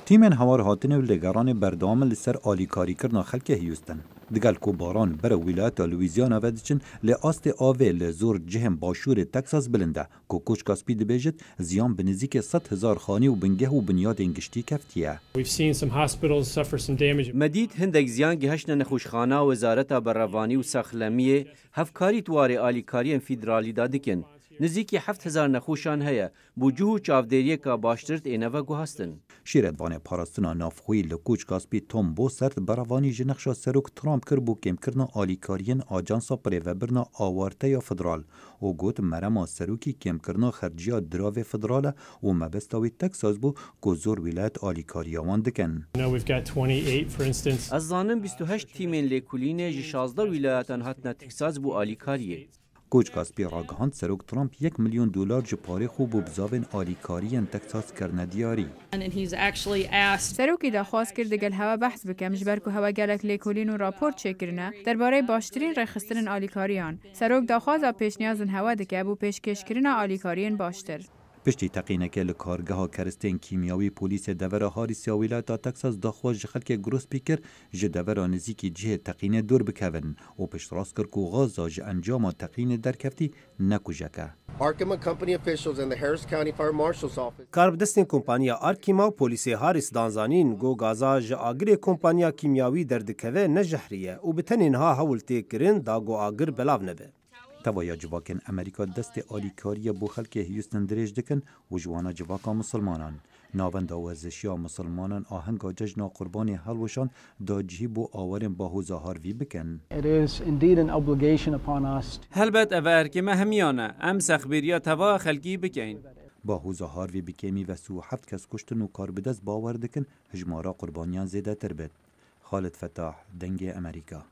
تیمن هوار هاتنه و لگران بردام لسر آلیکاری کرنا خلک هیوستن. دگل کو باران بر ولایت لویزیانا ودچن لآست آوه لزور جهم باشور تکساس بلنده کو کوچ کاسپی دبیجت زیان بنزیک 100,000 خانی و بنگه و بنیاد انگشتی کفتیه. مدید هندک زیان گهشن نخوشخانه وزارت برروانی و ساخلمیه هفکاری تواره آلیکاری فیدرالی دادکن. نزیکی 7,000 نخوشان هیا بوجوه چاودریه که باشترت اینوه گوهستن. شیردوان پاراستنا نافخوی لکوچ کاسپی توم بوسرت براوانی جنخشا سروک ترامپ کر بو کم کرنا آلیکارین آجانسا پریوبرنا آوارته یا فدرال و گوت مرما سروکی کم کرنا خرجیا دراوه فدراله و مبستاوی تکساس بو گذور ولایت آلیکاریاوان دکن. از زانم 28 تیمین لیکولینه جی 16 ولایتان هاتنا تکساس بو آلیکاریه. کوچ کاسپی راگهاند سروک ترامپ $1,000,000 جپاره خوب و بزاوین آلیکاریان تکساس کرنه دیاری. سروکی داخواست کرد دگل هوا بحث بکم جبر که هوا گلک لیکولین و راپورت چکرنه درباره باشترین رخصتن آلیکاریان. سروک داخواست پیش نیازن هوا دکه بو پیشکش کرنه آلیکاریان باشتر. پشتی تقینه که لکارگاه کرستین کیمیاوی پولیس دور هاریسیا ولایت تکساس داخواست جخلک گروس پیکر جه دور نزیکی جه تقینه دور بکون و پشت راست کرد که غازا جه انجام تقینه در کفتی نکوژکه. کاربدستین کمپانیا آرکیما و پولیس هاریس دانزانین گو گازا جه آگر کمپانیا کیمیاوی دردکوه نجهریه و بتنین ها هول تیکرین دا گو آگر بلاو نبه. توایا جواکن امریکا دست آلیکاری بو خلک هیوستن دریج دکن و جوانا جواکا مسلمانان. ناوند ورزشیا مسلمانان آهنگا جشنا قربانی حلوشان دا جهی بو آورن با هوزاهار وی بکن. هلبت اوارکمه همیانه ام سخبیریا توا خلکی بکن. با هوزاهار وی بکمی و 37 کس کشتن و کار بدست باور دکن هجمارا قربانیان زیده تر بید. خالد فتاح، دنگ امریکا.